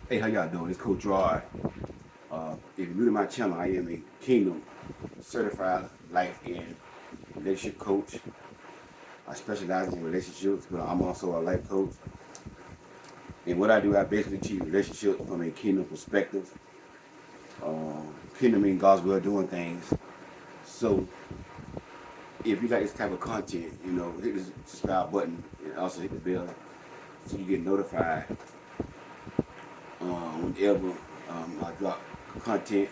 Hey, how y'all doing? It's Coach Rod. If you're new to my channel, I am a Kingdom certified life and relationship coach. I specialize in relationships, but I'm also a life coach. And what I do, I basically teach relationships from a Kingdom perspective. Kingdom means God's way of doing things. So if you like this type of content, hit the subscribe button and also hit the bell so you get notified whenever I drop content.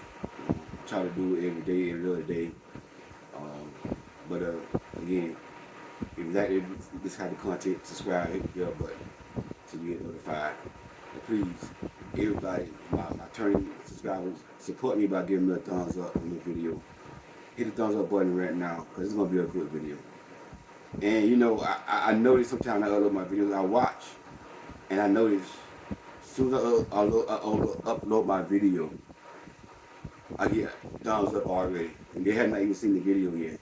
Try to do it every day, every other day. But again, if you like this kind of content, subscribe, hit the bell button so you get notified. And please, everybody, my turning subscribers, support me by giving me a thumbs up on this video. Hit the thumbs up button right now because it's going to be a good video. And I notice sometimes I upload my videos, I watch, and I notice as soon as I upload my video, I get thumbs up already. And they have not even seen the video yet.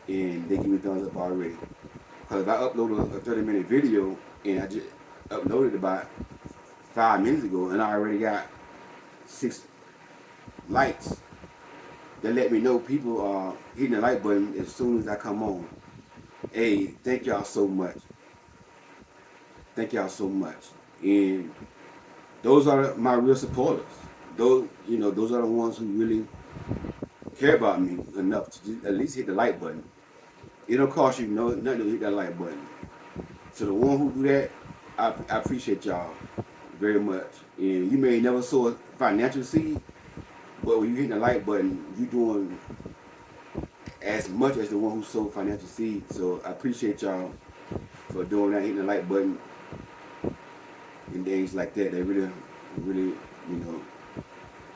And they give me thumbs up already. Because if I upload a 30-minute video and I just uploaded about 5 minutes ago and I already got 6 likes, that let me know people are hitting the like button as soon as I come on. Hey, thank y'all so much. Thank y'all so much. And those are my real supporters. Those are the ones who really care about me enough to at least hit the like button. It don't cost you nothing to hit that like button. So the one who do that, I appreciate y'all very much. And you may never sow a financial seed, but when you hit the like button, you doing as much as the one who sowed financial seed. So I appreciate y'all for doing that, hitting the like button and things like that. They really,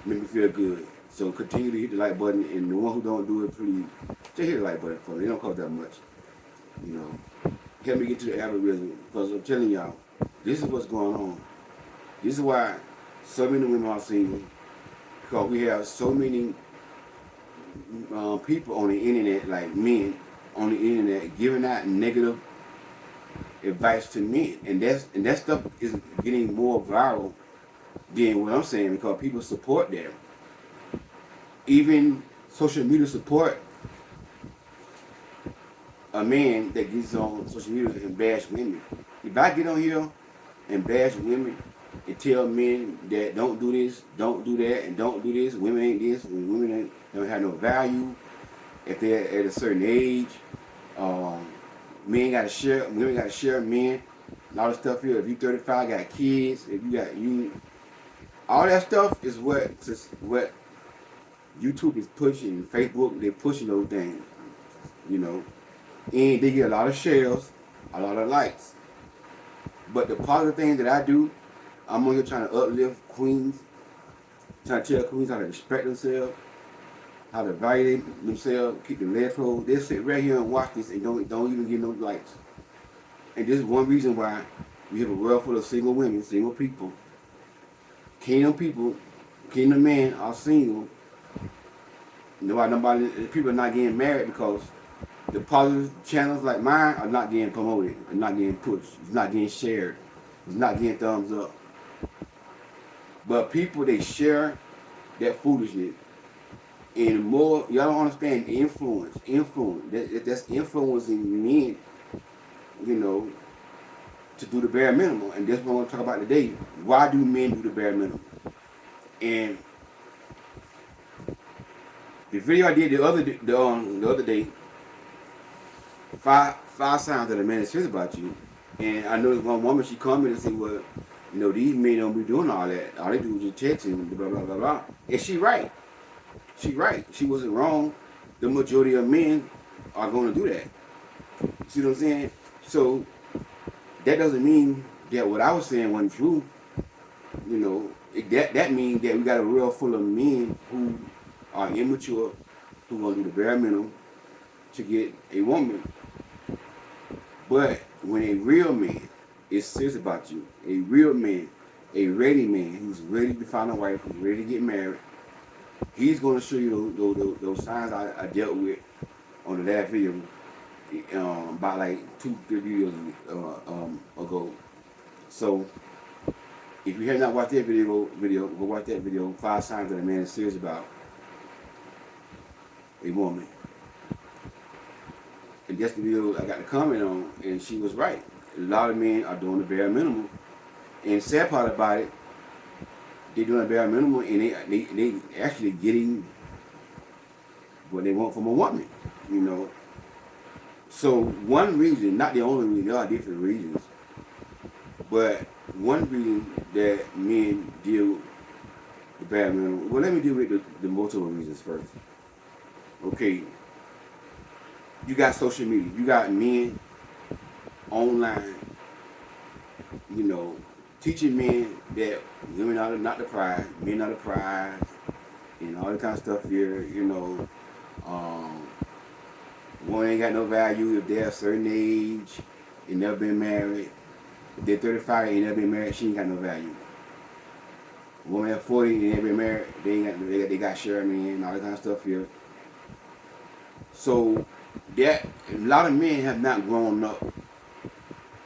make me feel good. So continue to hit the like button, and the one who don't do it, please just hit the like button for me. It don't cost that much. Help me get to the algorithm, because I'm telling y'all, this is what's going on. This is why so many women are single, because we have so many people on the internet, like men on the internet, giving out negative advice to men, and that stuff is getting more viral than what I'm saying, because people support them. Even social media support a man that gets on social media and bash women. If I get on here and bash women and tell men that don't do this, don't do that, and don't do this, women ain't this, and women don't have no value, if they're at a certain age, men gotta share, women gotta share men, and all this stuff here. If you 35, got kids, if you got all that stuff is what YouTube is pushing, Facebook, they're pushing those things, you know. And they get a lot of shares, a lot of likes. But the positive things that I do, I'm on here trying to uplift queens, trying to tell queens how to respect themselves, how to value themselves, keep their legs closed. They'll sit right here and watch this and don't even get no likes. And this is one reason why we have a world full of single women, single people. People, kingdom men are single. People are not getting married because the positive channels like mine are not getting promoted, are not getting pushed, it's not getting shared, it's not getting thumbs up. But people, they share that foolishness. And more, y'all don't understand influence. That's influencing men, to do the bare minimum. And that's what I want to talk about today. Why do men do the bare minimum? And the video I did the other day, five signs that a man is serious about you. And I noticed one woman, she commented and said, well, these men don't be doing all that. All they do is just texting, blah, blah, blah, blah. And she right. She right. She wasn't wrong. The majority of men are going to do that. See what I'm saying? So that doesn't mean that what I was saying wasn't true. That means that we got a world full of men who are immature, who going to do the bare minimum to get a woman. But when a real man is serious about you, a real man, a ready man who's ready to find a wife, who's ready to get married, he's going to show you those signs I dealt with on the last video about like 2-3 videos ago. So If you have not watched that video, go watch that video. 5 signs that a man is serious about a woman. And that's the video I got to comment on, and she was right. A lot of men are doing the bare minimum. And the sad part about it, they're doing the bare minimum, and they actually getting what they want from a woman, you know. So one reason, not the only reason, there are different reasons, but one reason that men deal the bare minimum. Well, let me deal with the multiple reasons first. Okay, you got social media, you got men online, you know, teaching men that women are not the prize, men are the prize, and all that kind of stuff here, you know. Woman ain't got no value if they're a certain age and never been married. If they're 35 and never been married, she ain't got no value. Woman at 40 and never been married, they got Sherman and all that kind of stuff here. So that a lot of men have not grown up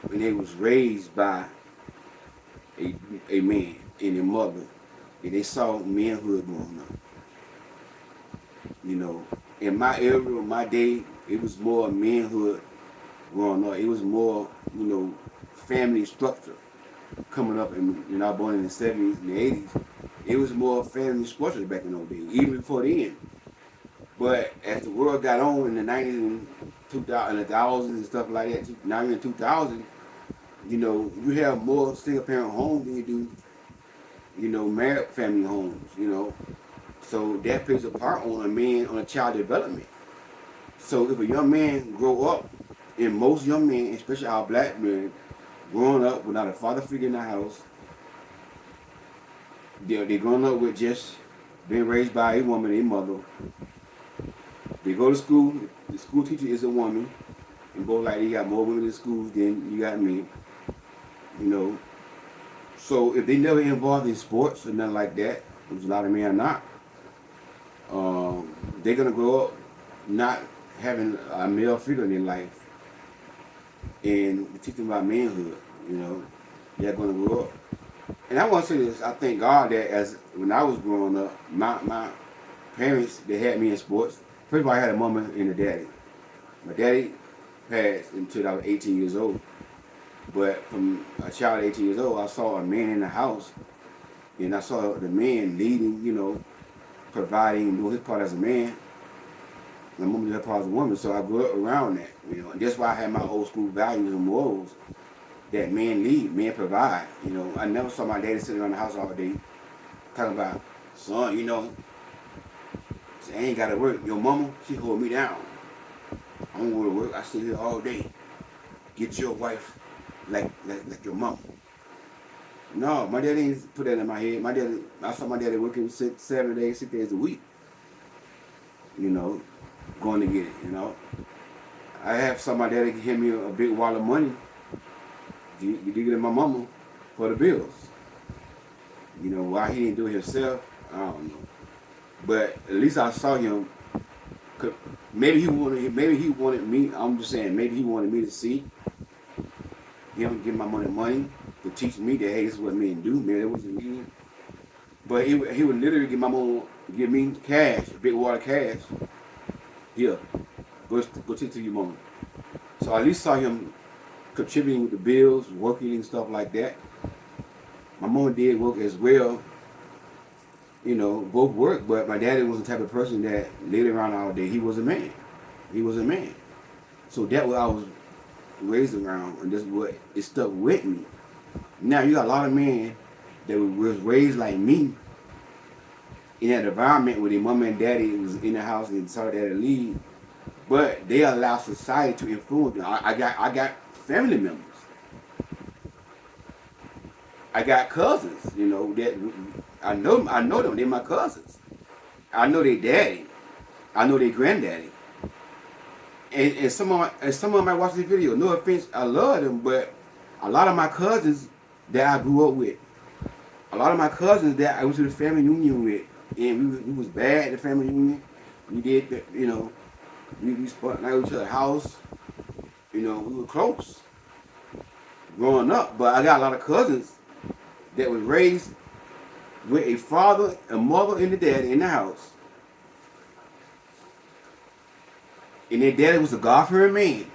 when they was raised by a man and a mother, and they saw manhood growing up. You know, in my era, my day, it was more manhood growing up. It was more, you know, family structure coming up. And you know, I was born in the 70s and the 80s. It was more family structure back in those days, even before then. But as the world got on in the 90s and 2000 and the thousands and stuff like that, now in 2000, you know, you have more single parent homes than you do, you know, married family homes, you know. So that plays a part on a man, on a child development. So if a young man grow up, and most young men, especially our black men, growing up without a father figure in the house, they're growing up with just being raised by a woman, a mother. They go to school, the school teacher is a woman, and both like you got more women in schools than you got men, you know. So if they never involved in sports or nothing like that, which a lot of men are not, they're gonna grow up not having a male figure in their life, and teach them about manhood. You know, they're gonna grow up. And I want to say this: I thank God that as when I was growing up, my parents they had me in sports. First of all, I had a mama and a daddy. My daddy passed until I was 18 years old. But from a child 18 years old, I saw a man in the house, and I saw the man leading, you know, providing and doing his part as a man. My mom did her part as a woman, so I grew up around that, you know. And that's why I had my old school values and morals that men lead, men provide. You know, I never saw my daddy sitting around the house all day talking about, son, you know, I ain't got to work. Your mama, she hold me down. I don't go to work. I sit here all day. Get your wife like your mama. No, my daddy didn't put that in my head. I saw my daddy working 6 days a week. You know, going to get it. You know, I have saw my daddy give me a big wad of money. You did get my mama for the bills. You know, why he didn't do it himself, I don't know. But at least I saw him. Maybe he wanted me. I'm just saying, maybe he wanted me to see him give my money to teach me that hey, this is what men do. Man, it wasn't me. But he would literally give me cash, a big wad of cash. Here, go take to your mama. So I at least saw him contributing with the bills, working and stuff like that. My mom did work as well. You know, both worked, but my daddy was the type of person that laid around all day. He was a man. He was a man. So that's what I was raised around, and this is what it stuck with me. Now you got a lot of men that was raised like me in that environment where their mama and daddy was in the house and saw daddy leave, but they allow society to influence them. I got family members. I got cousins, you know, that I know them. They're my cousins. I know their daddy. I know their granddaddy. And some of them might watch this video. No offense, I love them, but a lot of my cousins that I grew up with, a lot of my cousins that I went to the family union with, and we was bad at the family union. We did, you know, we spent like each other's house. You know, we were close growing up. But I got a lot of cousins that was raised with a father, a mother, and a dad in the house, and their daddy was a God-fearing man.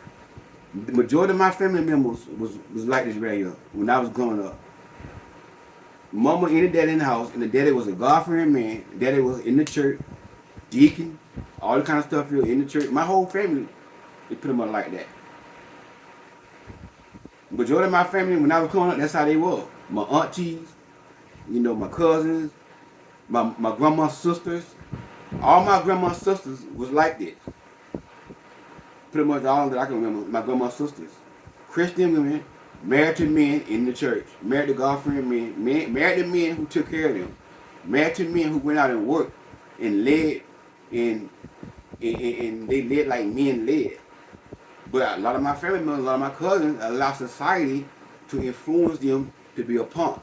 The majority of my family members was like this right here when I was growing up. Mama and the daddy in the house, and the daddy was a God-fearing man. Daddy was in the church, deacon, all the kind of stuff here in the church. My whole family, they put them up like that. Majority of my family, when I was growing up, that's how they were. My aunties, my cousins, my grandma's sisters. All my grandma's sisters was like this. Pretty much all that I can remember, my grandma's sisters. Christian women, married to men in the church, married to God-fearing men, married to men who took care of them, married to men who went out and worked and led, and they led like men led. But a lot of my family members, a lot of my cousins allow society to influence them to be a punk,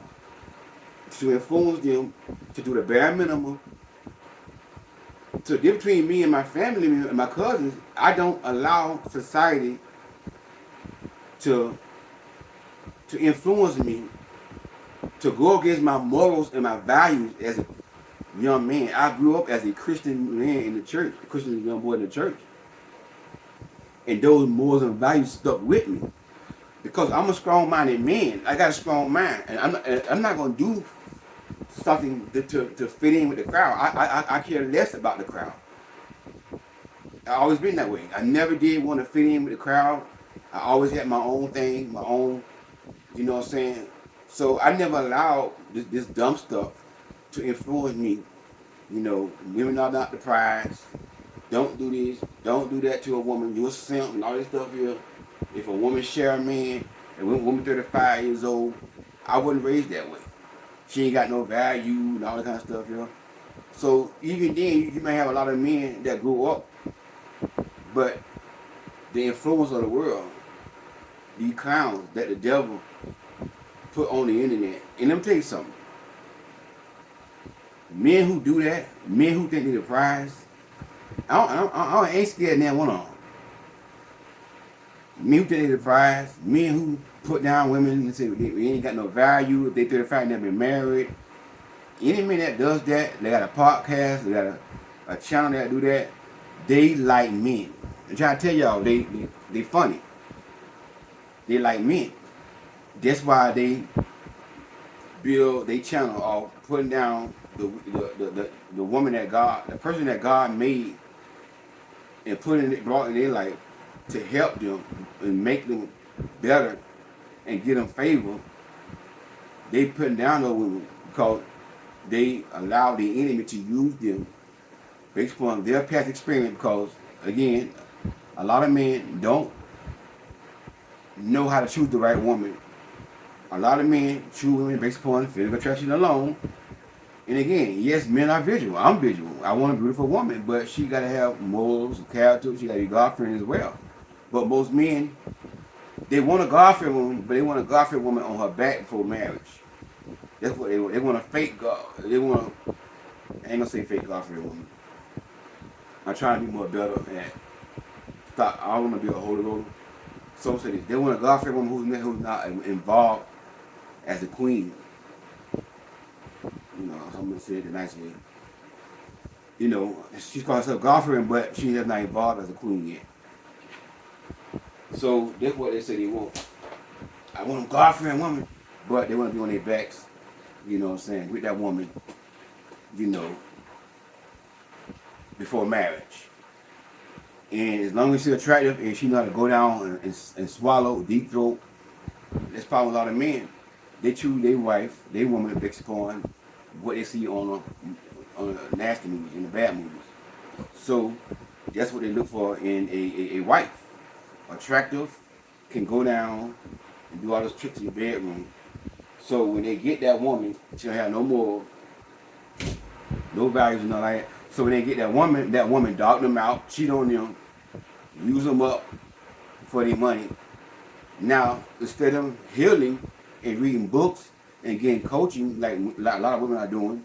to influence them to do the bare minimum. So the difference between me and my family and my cousins, I don't allow society to influence me to go against my morals and my values as a young man. I grew up as a Christian man in the church, a Christian young boy in the church. And those morals and values stuck with me. Because I'm a strong-minded man. I got a strong mind. And I'm not going to do something to fit in with the crowd. I care less about the crowd. I always been that way. I never did want to fit in with the crowd. I always had my own thing, my own, you know what I'm saying? So I never allowed this dumb stuff to influence me. Women are not the prize. Don't do this. Don't do that to a woman. You're a simp and all this stuff here. If a woman share a man, and a woman 35 years old, I wasn't raised that way. She ain't got no value and all that kind of stuff here. So even then, you may have a lot of men that grew up, but the influence of the world, these clowns that the devil put on the internet. And let me tell you something. Men who do that, men who think they're the prize, I ain't scared of that one of them. Men who think they're the prize, men who put down women and say they ain't got no value, if they 35 and never been married. Any man that does that, they got a podcast, they got a channel that do that, they like men. I'm trying to tell y'all, they funny. They like men. That's why they build their channel off putting down the woman that God, the person that God made, and brought in their life to help them and make them better and get them favor. They putting down those women because they allow the enemy to use them based upon their past experience. Because again, a lot of men don't know how to choose the right woman. A lot of men choose women based upon physical attraction alone. And again, yes, men are visual. I'm visual. I want a beautiful woman, but she got to have morals, character. She got to be God-fearing as well. But most men, they want a God-fearing woman, but they want a God-fearing woman on her back before marriage. That's what they want. They want a fake God. They want a, I ain't gonna say fake God-fearing woman. I'm trying to be more better at stop. I don't want to be a holy roller. So say this. They want a God-fearing woman who's not involved as a queen. I'm gonna say it the nice way. She's called herself God-fearing, but she is not involved as a queen yet. So that's what they say they want. I want a God-fearing woman, but they want to be on their backs. You know what I'm saying? With that woman, before marriage. And as long as she's attractive and she know how to go down and swallow, deep throat, that's probably a lot of men. They choose their wife, their woman based upon what they see on the nasty movies, in the bad movies. So that's what they look for in a wife. Attractive, can go down and do all those tricks in the bedroom. So when they get that woman, she'll have no more, no values and all that. So when they get that woman dog them out, cheat on them, use them up for their money. Now, instead of healing and reading books and getting coaching like a lot of women are doing,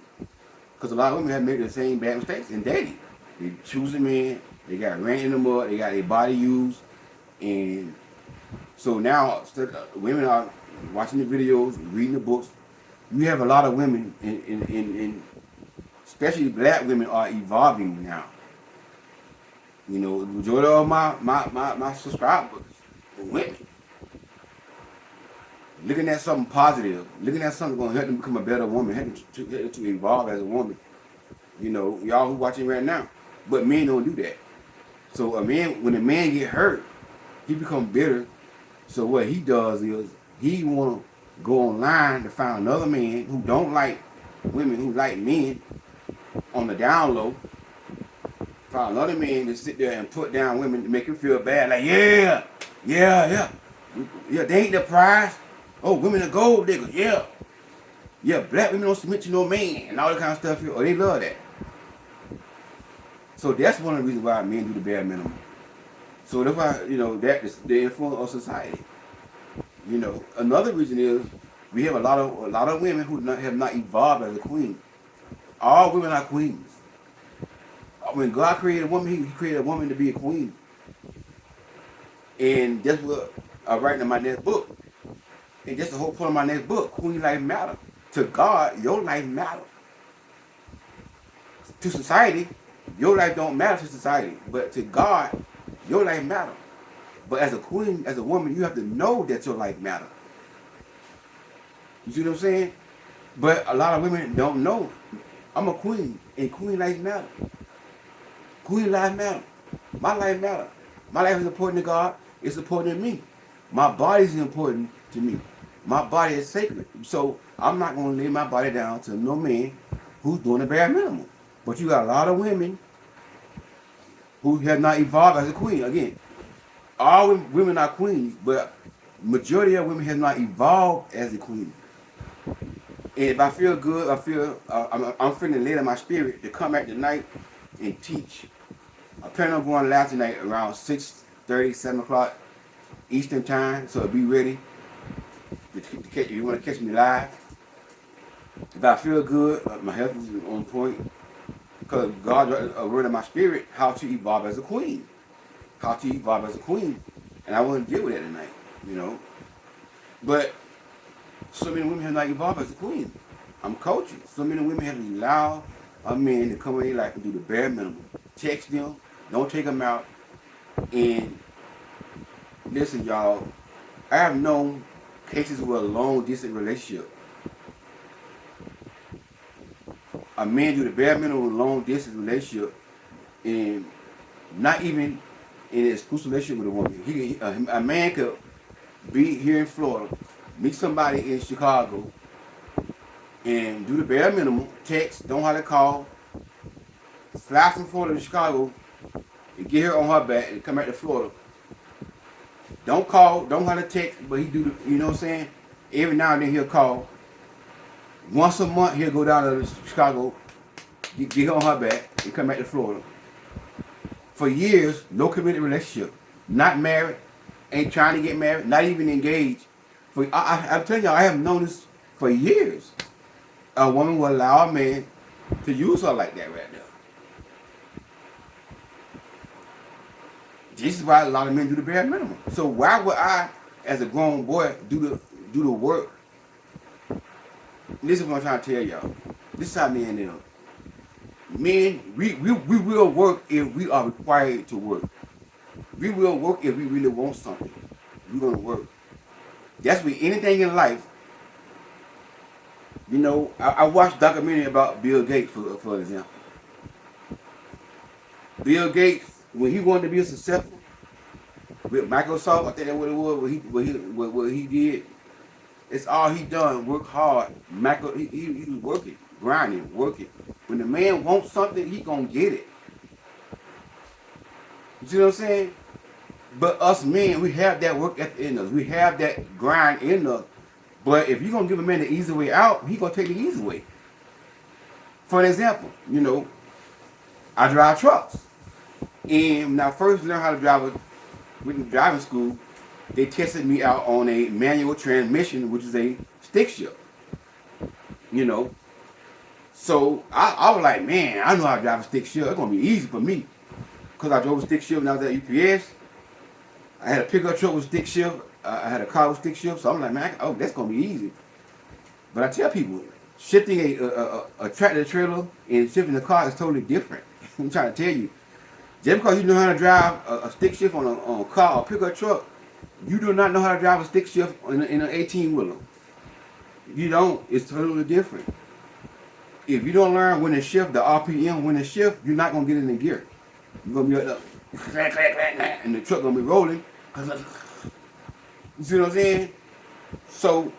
because a lot of women have made the same bad mistakes in dating. They choose a man, they got ran in the mud, they got their body used, and so now women are watching the videos, reading the books, we have a lot of women, in especially black women, are evolving now. You know, the majority of my subscribers are women. Looking at something positive, looking at something going to help them become a better woman, help them to evolve as a woman. You know, y'all who watching right now. But men don't do that. So when a man get hurt, he become bitter. So what he does is he want to go online to find another man who don't like women, who like men on the down low. Find another man to sit there and put down women to make him feel bad. Like, yeah, they ain't the prize. Oh, women are gold diggers. Yeah, black women don't submit to no man and all that kind of stuff. Oh, they love that. So that's one of the reasons why men do the bare minimum. So that's why, that is the influence of society. Another reason is we have a lot of women who have not evolved as a queen. All women are queens. When God created a woman, He created a woman to be a queen. And that's what I'm writing in my next book. And that's the whole point of my next book. Queen life matter. To God, your life matter. To society, your life don't matter to society. But to God, your life matter. But as a queen, as a woman, you have to know that your life matter. You see what I'm saying? But a lot of women don't know. I'm a queen, and queen life matter. Queen life matter. My life matter. My life is important to God. It's important to me. My body is important to me. My body is sacred. So I'm not going to lay my body down to no man who's doing the bare minimum. But you got a lot of women who have not evolved as a queen. Again, all women are queens, but majority of women have not evolved as a queen. And if I feel good, I'm feeling led in my spirit to come back tonight and teach. I plan on going live tonight around 6:30, 7 o'clock Eastern time, so be ready. If you want to catch me live. If I feel good, my health is on point, because God wrote a word in my spirit, how to evolve as a queen. How to evolve as a queen. And I want to deal with that tonight, But so many women have not evolved as a queen. I'm coaching. So many women have allowed a man to come in their life and do the bare minimum. Text them, don't take them out. And listen, y'all, I have known cases with a long distance relationship. A man do the bare minimum with a long distance relationship, and not even in an exclusive relationship with a woman. A man could be here in Florida, meet somebody in Chicago, and do the bare minimum, text, don't have to call, fly from Florida to Chicago, and get her on her back and come back to Florida. Don't call, don't have to text, but he do the, you know what I'm saying? Every now and then he'll call. Once a month he'll go down to Chicago, get her on her back, and come back to Florida. For years, no committed relationship. Not married, ain't trying to get married, not even engaged. I'm telling y'all, I have known this for years. A woman will allow a man to use her like that right now. This is why a lot of men do the bare minimum. So why would I, as a grown boy, do the work? This is what I'm trying to tell y'all. This is how men live. Men, we will work if we are required to work. We will work if we really want something. We're gonna work. That's with anything in life. I watched a documentary about Bill Gates, for example. Bill Gates, when he wanted to be successful with Microsoft, I think that's what it was. What he did, it's all he done. Work hard. He was working, grinding, working. When the man wants something, he gonna get it. You see what I'm saying? But us men, we have that work ethic in us. We have that grind in us. But if you're going to give a man the easy way out, he's going to take the easy way. For an example, I drive trucks. And when I first learned how to drive with driving school, they tested me out on a manual transmission, which is a stick shift. So I was like, man, I know how to drive a stick shift. It's going to be easy for me. Because I drove a stick shift when I was at UPS. I had a pickup truck with stick shift. I had a car with stick shift. So I'm like, man, that's going to be easy. But I tell people, shifting a tractor trailer and shifting a car is totally different. I'm trying to tell you. Just because you know how to drive a stick shift on a car or pickup truck, you do not know how to drive a stick shift in an 18-wheeler. You don't. It's totally different. If you don't learn when to shift, the RPM, when to shift, you're not going to get in the gear. You're going to be like, clack, clack, clack, clack, and the truck going to be rolling. You see what I'm saying? So,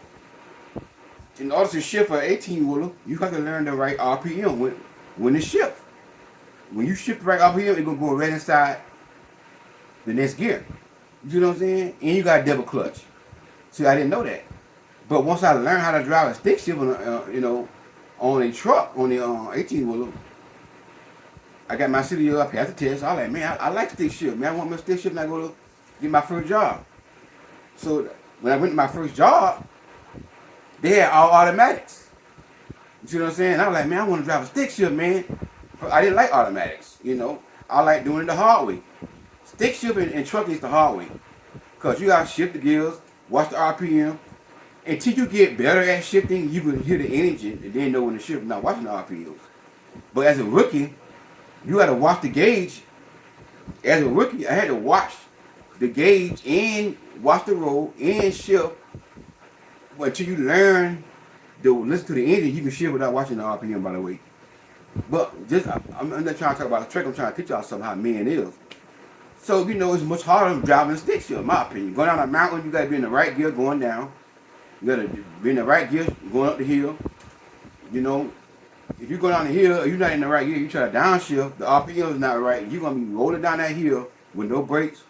in order to shift an 18-wheeler, you have to learn the right RPM when to shift. When you shift the right RPM, it's going to go right inside the next gear. You see what I'm saying? And you got a double clutch. See, I didn't know that. But once I learned how to drive a stick shift on on a truck, on the 18-wheeler, I got my city up, passed the test. I was like, man, I like stick shift. Man, I want my stick shift when I go to get my first job. So when I went to my first job, they had all automatics. You see what I'm saying? I was like, man, I want to drive a stick shift, man. I didn't like automatics, I like doing it the hard way. Stick shift and trucking is the hard way. Because you got to shift the gears, watch the RPM. Until you get better at shifting, you can hear the engine and then know when to shift, not watching the RPMs. But as a rookie, you got to watch the gauge. As a rookie, I had to watch the gauge and watch the road and shift. But until you learn to listen to the engine, you can shift without watching the RPM, by the way. But I'm not trying to talk about the trick. I'm trying to teach y'all something how men is. So, it's much harder than driving a stick shift, in my opinion. Going down a mountain, you got to be in the right gear going down. You got to be in the right gear going up the hill. If you go down the hill, you're not in the right gear, you try to downshift, the RPM is not right, you're going to be rolling down that hill with no brakes.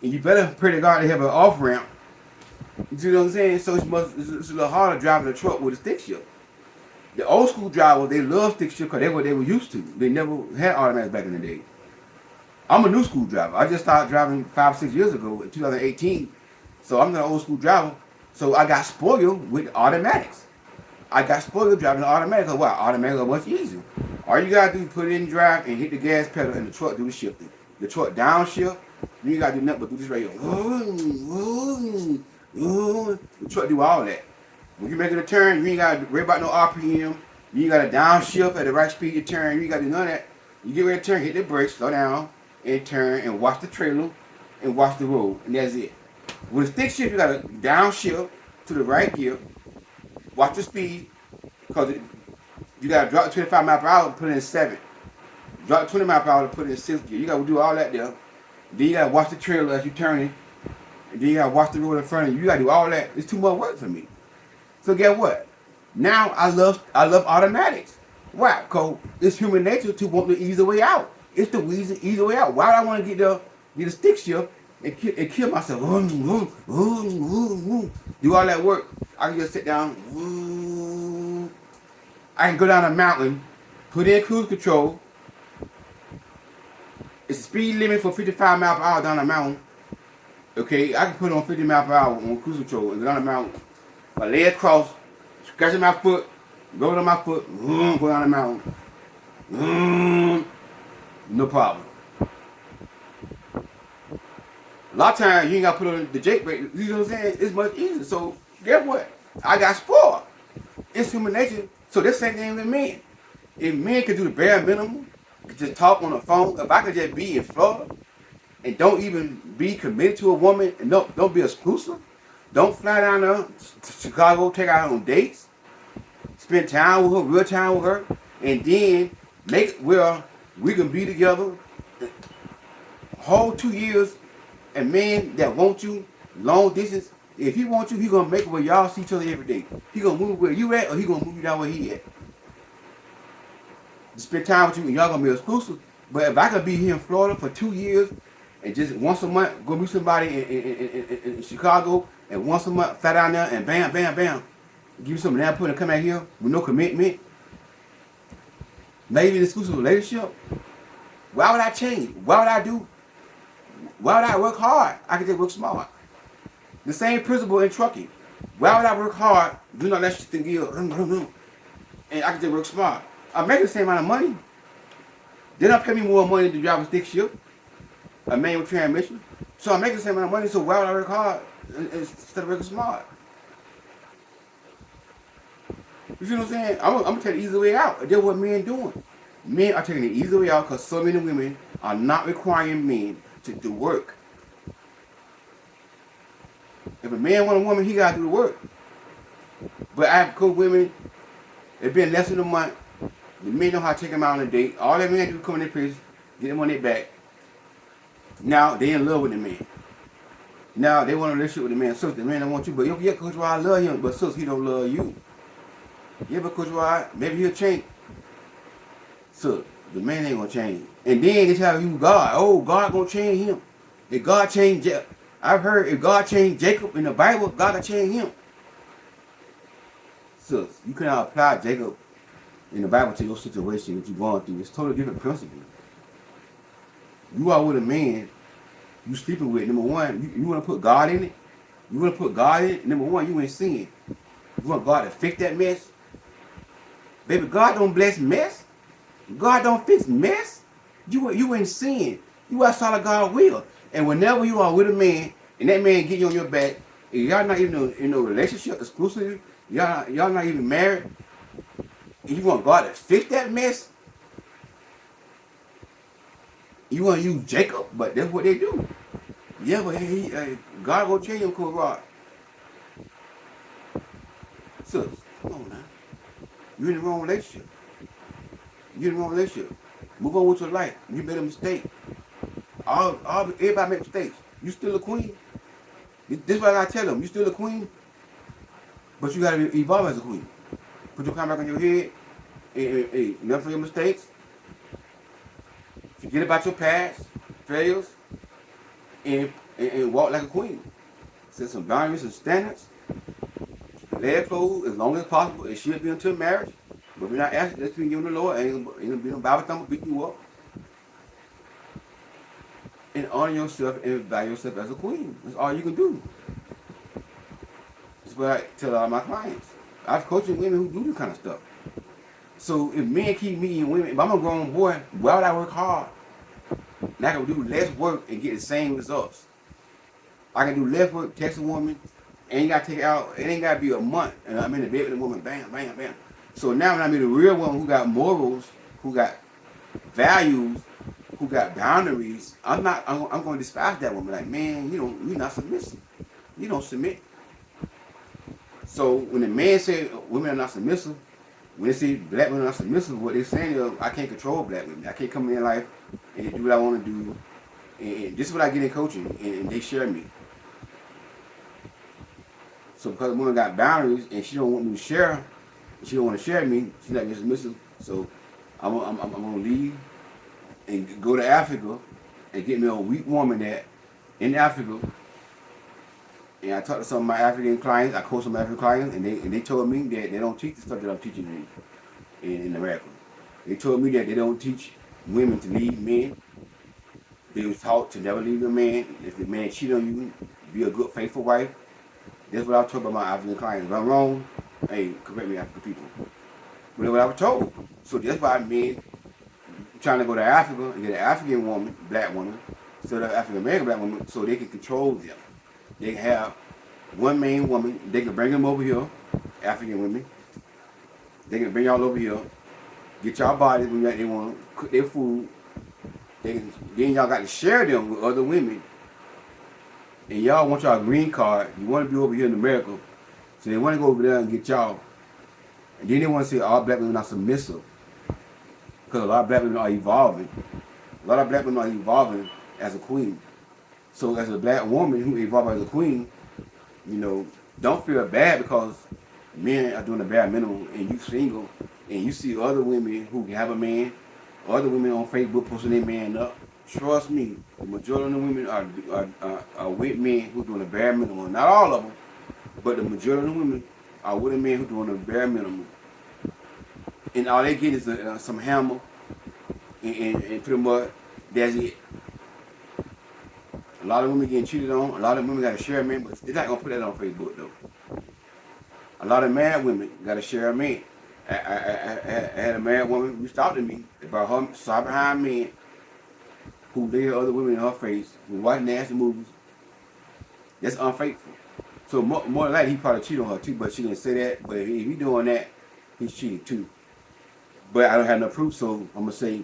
And you better pray to God to have an off ramp. You see what I'm saying? So it's a little harder driving a truck with a stick shift. The old school drivers, they love stick shift because that's what they were used to. They never had automatics back in the day. I'm a new school driver. I just started driving 5-6 years ago in 2018. So I'm not an old school driver. So I got spoiled with automatics. I got spoiled driving the automatic. Wow, automatic is much easier. All you gotta do is put it in drive and hit the gas pedal and the truck do the shifting. The truck downshift, then you gotta do nothing but do this right here. The truck do all that. When you making a turn, you ain't gotta worry about no RPM. You ain't gotta downshift at the right speed to turn. You ain't gotta do none of that. You get ready to turn, hit the brakes, slow down, and turn, and watch the trailer, and watch the road, and that's it. With a stick shift, you gotta downshift to the right gear, watch the speed, because you gotta drop 25 miles per hour and put it in 7. Drop 20 miles per hour and put it in 6 gear. You gotta do all that there. Then you gotta watch the trailer as you turning, and then you gotta watch the road in front of you. You gotta do all that. It's too much work for me. So guess what? Now I love automatics. Why? Because it's human nature to want the easy way out. It's the easy way out. Why would I want to get a stick shift and kill myself? Do all that work. I can just sit down. I can go down a mountain, put in cruise control. It's a speed limit for 55 miles per hour down the mountain. Okay, I can put on 50 miles per hour on cruise control and go down the mountain. My leg crossed, scratching my foot, go to my foot, go down the mountain. No problem. A lot of times you ain't gotta put on the Jake brake. You know what I'm saying? It's much easier. So guess what? I got spoiled. It's human nature. So this same thing with men. If men could do the bare minimum, could just talk on the phone. If I could just be in Florida and don't even be committed to a woman and don't be exclusive, don't fly down there to Chicago, take out on dates, spend time with her, real time with her, and then make it where we can be together whole 2 years. And men that want you long distance, if he wants you, he gonna make it where y'all see each other every day. He gonna move where you at, or he gonna move you down where he at. To spend time with you, and y'all gonna be exclusive. But if I could be here in Florida for 2 years and just once a month go meet somebody in Chicago, and once a month fly down there and bam, bam, bam, give you some input and come out here with no commitment, not even exclusive relationship, why would I change? Why would I work hard? I could just work smart. The same principle in trucking. Why would I work hard, do not let shit and give, and I could just work smart? I'm making the same amount of money. They don't pay me more money to drive a stick shift, a manual transmission. So I'm making the same amount of money, so why would I work hard instead of working smart? You see what I'm saying? I'm gonna take the easy way out. That's what men doing. Men are taking the easy way out because so many women are not requiring men to do work. If a man want a woman, he gotta do the work. But I have coached women. It's been less than a month. The men know how to take them out on a date. All that man do is come in their place, get them on their back. Now they in love with the man. Now they want a relationship with the man. Sis, the man don't want you, but yeah, Coach Rod, I love him, but sis, he don't love you. Yeah, but Coach Rod, maybe he'll change. So the man ain't gonna change. And then they tell you God. Oh, God gonna change him. If God changed, I've heard if God changed Jacob in the Bible, God can change him. So you cannot apply Jacob in the Bible to your situation that you're going through. It's totally different principle. You are with a man you sleeping with. Number one, you want to put God in it. You want to put God in it. Number one, you ain't sin. You want God to fix that mess. Baby, God don't bless mess. God don't fix mess. You ain't sin. You outside of God's will. And whenever you are with a man and that man get you on your back, and y'all not even in no relationship exclusively, y'all not even married, and you want God to fix that mess, you want to use Jacob, but that's what they do. Yeah, but God will change him, Coach Rod. Sis, come on now. You're in the wrong relationship. You're in the wrong relationship. Move on with your life. You made a mistake. Everybody make mistakes. You still a queen. This is what I gotta tell them. You still a queen, but you gotta evolve as a queen. Put your crown back on your head. Hey, learn from your mistakes. Forget about your past failures, and walk like a queen. Set some boundaries and standards. Leg closed as long as possible. It should be until marriage. But we're not asking that's between you and the Lord. Ain't gonna be no Bible thumb beating you up. And honor yourself and value yourself as a queen. That's all you can do. That's what I tell all my clients. I've coached women who do this kind of stuff. So if men keep meeting women, if I'm a grown boy, why would I work hard? And I can do less work and get the same results. I can do less work, text a woman, ain't got to take it out, it ain't got to be a month. And I'm in the bed with the woman, bam, bam, bam. So now when I meet a real woman who got morals, who got values, who got boundaries, I'm going to despise that woman. Like, man, you're not submissive. You don't submit. So when the man say women are not submissive, when they say black women are not submissive, what they're saying is I can't control black women. I can't come in life and do what I want to do. And this is what I get in coaching, and they share me. So because the woman got boundaries and she don't want me to share, she don't want to share me, she's not being submissive. So I'm gonna leave and go to Africa and get me a weak woman that in Africa. And I talked to some of my African clients. I coach some African clients, and they told me that they don't teach the stuff that I'm teaching in America. They told me that they don't teach women to leave men. They was taught to never leave a man. If the man cheat on you, be a good, faithful wife. That's what I was told by my African clients. If I'm wrong, hey, correct me, African people. But that's what I was told. So that's why men trying to go to Africa and get an African woman, black woman, instead of African American black woman, so they can control them. They can have one main woman. They can bring them over here, African women. They can bring y'all over here, get y'all bodies when they want to cook their food. Then y'all got to share them with other women. And y'all want y'all green card. You want to be over here in America. So they want to go over there and get y'all. And then they want to say all black women are submissive. Because a lot of black women are evolving. A lot of black women are evolving as a queen. So as a black woman who evolved as a queen, don't feel bad because men are doing a bare minimum and you single and you see other women who have a man, other women on Facebook posting their man up. Trust me, the majority of the women are with men who doing a bare minimum. Not all of them, but the majority of the women are with a man who doing a bare minimum. And all they get is some hammer and pretty much that's it. A lot of women getting cheated on. A lot of women got to share a man, but they're not going to put that on Facebook, though. A lot of married women got to share a man. I had a married woman reached out to me about her side behind men who lay other women in her face, who watch nasty movies. That's unfaithful. So more than likely, he probably cheated on her, too, but she didn't say that. But if he doing that, he's cheating too. But I don't have no proof, so I'm gonna say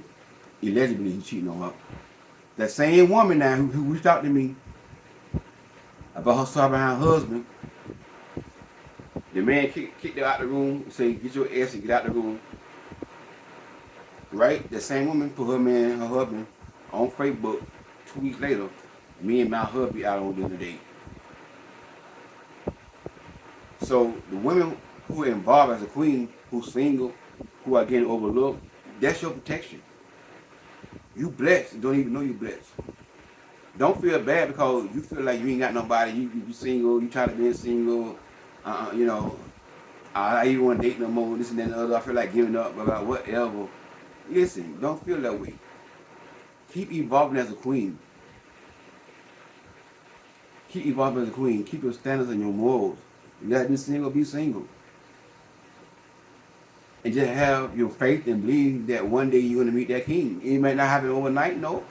allegedly he's cheating on her. That same woman now who reached out to me about her sorry behind her husband, the man kicked her out the room and say, get your ass and get out the room. Right? The same woman put her man, her husband, on Facebook 2 weeks later. Me and my hubby out on dinner date. So the women who are involved as a queen, who's single, who are getting overlooked, that's your protection. You blessed, don't even know you blessed. Don't feel bad because you feel like you ain't got nobody. You single, you try to be single. You know, I even want to date no more. This and that and the other. I feel like giving up about whatever. Listen, don't feel that way. Keep evolving as a queen. Keep evolving as a queen. Keep your standards and your morals. You gotta be single, be single. And just have your faith and believe that one day you're gonna meet that king. It might not happen overnight, no.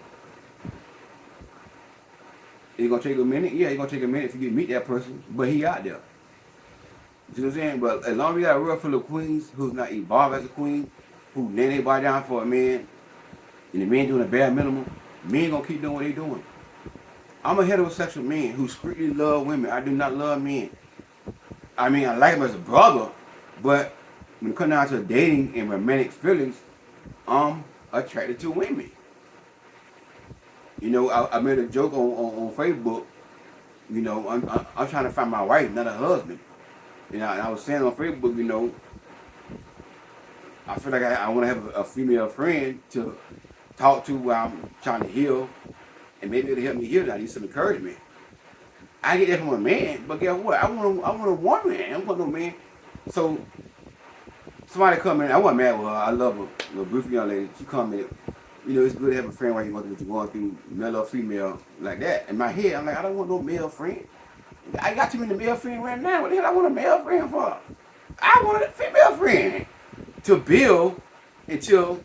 It's gonna take a minute. Yeah, it's gonna take a minute for you to meet that person, but he out there. You see what I'm saying? But as long as you got a world full of queens who's not evolved as a queen, who lay their body down for a man, and the man doing a bare minimum, men gonna keep doing what they doing. I'm a heterosexual man who strictly love women. I do not love men. I mean, I like him as a brother, but when it comes down to dating and romantic feelings, I'm attracted to women. You know, I made a joke on Facebook. You know, I'm trying to find my wife, not a husband. You know, and I was saying on Facebook, you know, I feel like I want to have a female friend to talk to while I'm trying to heal, and maybe it'll help me heal. I need some encouragement. I get that from a man, but guess what? I want a woman. I don't want no man. So somebody come in. I wasn't mad with her. I love her. A beautiful young lady. She come in. You know, it's good to have a friend while you're going through what you're going through, male or female, like that. In my head, I'm like, I don't want no male friend. I got too many male friends right now. What the hell I want a male friend for? I want a female friend to build into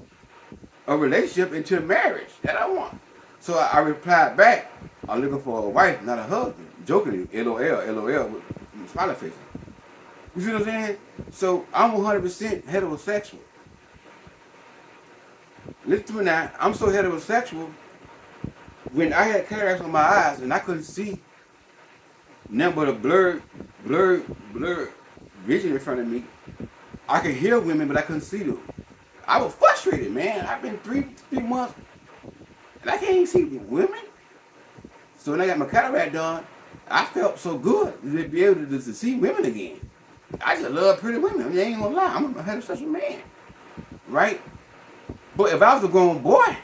a relationship, into marriage that I want. So I replied back, I'm looking for a wife, not a husband. Jokingly, LOL with smiley face. You see what I'm saying? So I'm 100% heterosexual. Listen to me now, I'm so heterosexual, when I had cataracts on my eyes and I couldn't see nothing but a blurred vision in front of me, I could hear women, but I couldn't see them. I was frustrated, man. I've been three months, and I can't even see women. So when I got my cataract done, I felt so good to be able to see women again. I just love pretty women. I mean, I ain't gonna lie, I'm a heterosexual man, right? But if I was a grown boy,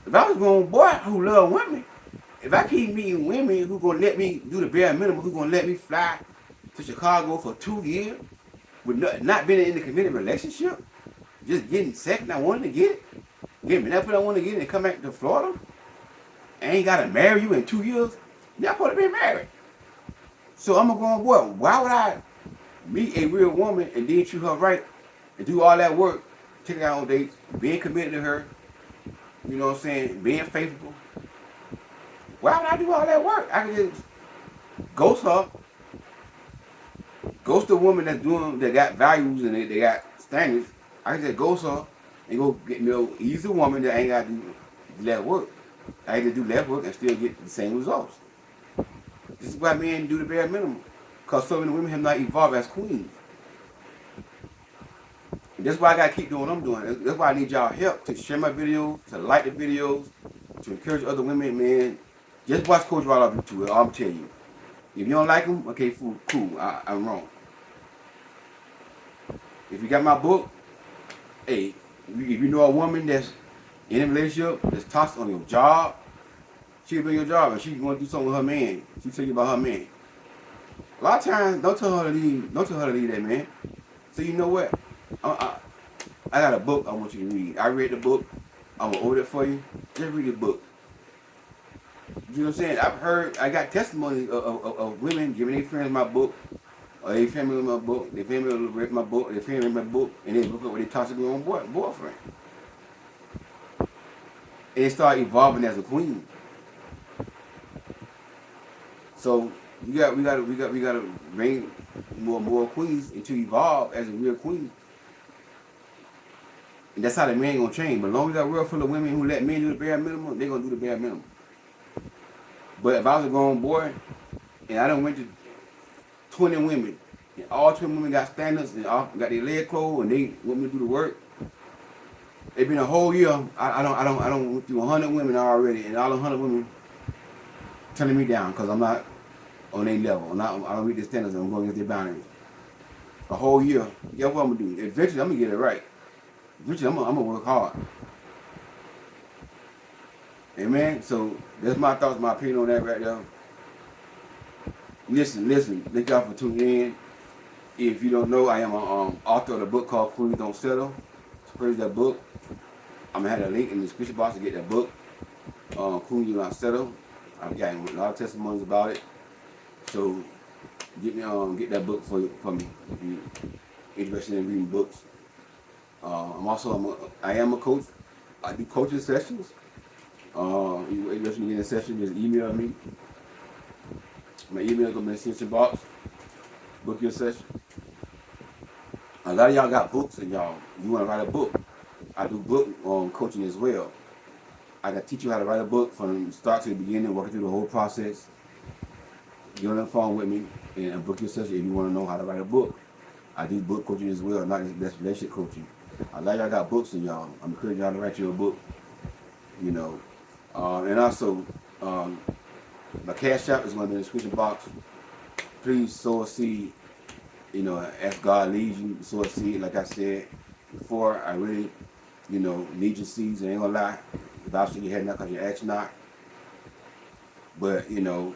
who love women, if I keep meeting women who gonna let me do the bare minimum, who gonna let me fly to Chicago for 2 years with not being in a committed relationship, just getting sex and I wanted to get it, get me that's what I want to get it and come back to Florida, I ain't gotta marry you in 2 years, y'all supposed to be married. So I'm a grown boy. Why would I meet a real woman and then treat her right and do all that work, take her out on dates, being committed to her, you know what I'm saying, being faithful? Why would I do all that work? I can just ghost her, ghost the woman that got values and they got standards. I can just ghost her and go get me an easy woman that ain't got to do less work. I can do less work and still get the same results. This is why men do the bare minimum. Because so many women have not evolved as queens. And that's why I got to keep doing what I'm doing. That's why I need y'all help to share my videos, to like the videos, to encourage other women, man. Just watch Coach Roderick YouTube. I'm telling you. If you don't like him, okay, cool. I'm wrong. If you got my book, hey, if you know a woman that's in a relationship, that's toxic on your job, she'll be on your job and she's going to do something with her man. She'll tell you about her man. A lot of times, don't tell her to leave that man. So you know what? I got a book I want you to read. I read the book. I'm going to order it for you. Just read the book. You know what I'm saying? I got testimonies of women giving their friends my book, or their family my book, their family read my book, their family read my book, and they look up what they toxic on boyfriend. And they start evolving as a queen. So We gotta bring more queens into evolve as a real queen. And that's how the man gonna change. But as long as that world full of women who let men do the bare minimum, they gonna do the bare minimum. But if I was a grown boy and I done went to 20 women, and all 20 women got standards and all got their leg closed and they want me to do the work, it's been a whole year. I don't went through 100 women already, and all 100 women turning me down because I'm not on their level. I don't meet their standards and I'm going against their boundaries. A whole year. Guess what I'm gonna do? Eventually I'm gonna get it right. Eventually I'm gonna work hard. Amen. So that's my thoughts, my opinion on that right there. Listen. Thank y'all for tuning in. If you don't know, I am an author of a book called Queens Don't Settle. To purchase that book, I'm gonna have a link in the description box to get that book. Queens Don't Settle. I've gotten a lot of testimonies about it. So get that book for me if you're interested in reading books. I am a coach. I do coaching sessions. You interested in getting a session, just email me. My email is gonna be in the description box. Book your session. A lot of y'all got books and you wanna write a book. I do book coaching as well. I can teach you how to write a book from start to the beginning, working through the whole process. Get on the phone with me and book your session if you want to know how to write a book. I do book coaching as well, not just relationship coaching. A lot of y'all got books in y'all. I'm encouraging y'all to write you a book. And also, my cash app is going to be in the description box. Please sow a seed. As God leads you, sow a seed. Like I said before, I really, need your seeds. I ain't gonna lie. The Bible said you had not because you asked not. But again,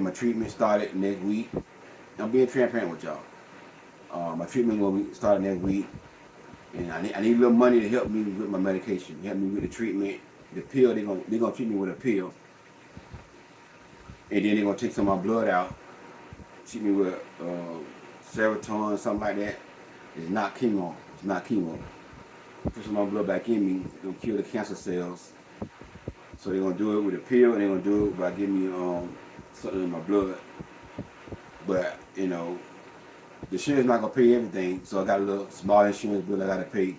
my treatment started next week. I'm being transparent with y'all. My treatment will be starting next week, and I need a little money to help me with my medication, help me with the treatment. The pill, they're gonna treat me with a pill, and then they're gonna take some of my blood out, treat me with serotonin, something like that. It's not chemo. It's not chemo. Put some of my blood back in me. It's gonna kill the cancer cells. So they're gonna do it with a pill, and they're gonna do it by giving me something in my blood. But the insurance not gonna pay everything, so I got a little small insurance bill I gotta pay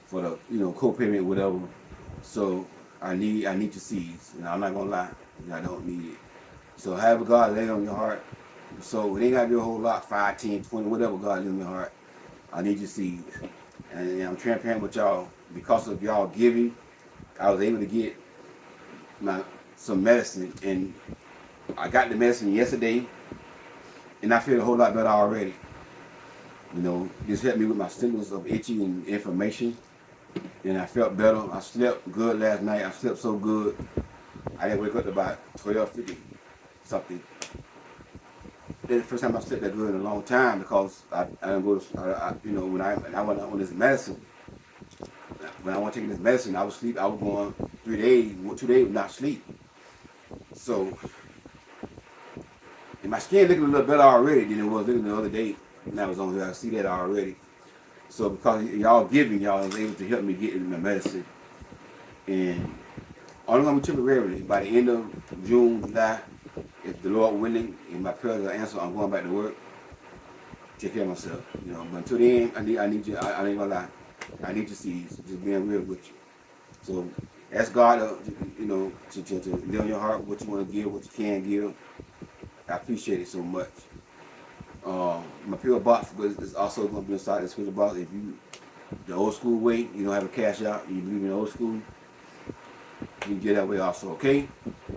for the co-payment, whatever. So I need your seeds. I'm not gonna lie, I don't need it. So however God lay on your heart. So it ain't gotta be a whole lot, 5, 10, 20, whatever God lay on your heart. I need your seeds, and I'm transparent with y'all because of y'all giving. I was able to get some medicine, and I got the medicine yesterday, and I feel a whole lot better already. This helped me with my symptoms of itching and inflammation, and I felt better. I slept good last night. I slept so good. I didn't wake up about 12:50 something. That's the first time I slept that good in a long time because I didn't go to, when I went on this medicine. When I was taking this medicine, I was sleep. I was going 3 days, 2 days without sleep. So, and my skin looking a little better already than it was looking the other day. And I was on here. I see that already. So because y'all giving, y'all was able to help me get my medicine. And only gonna be temporarily. By the end of June, July, if the Lord willing and my prayers are answered, I'm going back to work. Take care of myself. But until then, I need you. I ain't gonna lie. I need your seeds. Just being real with you. So ask God to lay on your heart what you want to give, what you can give. I appreciate it so much. My PO box is also going to be inside the description box. If you the old school way, you don't have a cash out, you believe in the old school, you can get that way also, okay?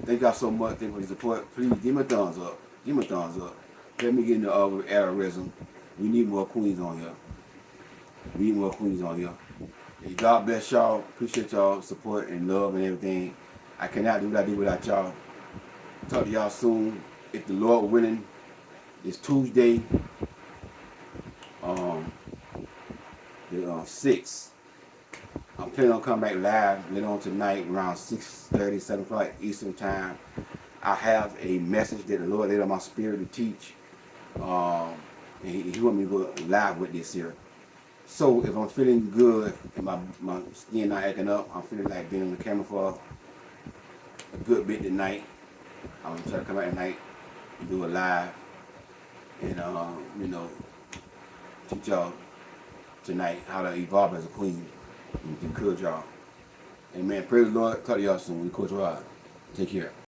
Thank y'all so much. Thank you for the support. Please give me a thumbs up. Give me a thumbs up. Let me get in the algorithm. We need more queens on here. We need more queens on here. And God bless y'all. Appreciate y'all support and love and everything. I cannot do what I do without y'all. Talk to y'all soon. If the Lord willing, it's Tuesday, the 6th. I'm planning on coming back live later on tonight around 6:30, 7 o'clock Eastern time. I have a message that the Lord laid on my spirit to teach. And he want me to go live with this here. So if I'm feeling good and my skin not acting up, I'm feeling like being on the camera for a good bit tonight. I'm gonna try to come out at night and do a live and teach y'all tonight how to evolve as a queen and encourage y'all. Amen. Praise the Lord. Talk to y'all soon. Coach Rod. Take care.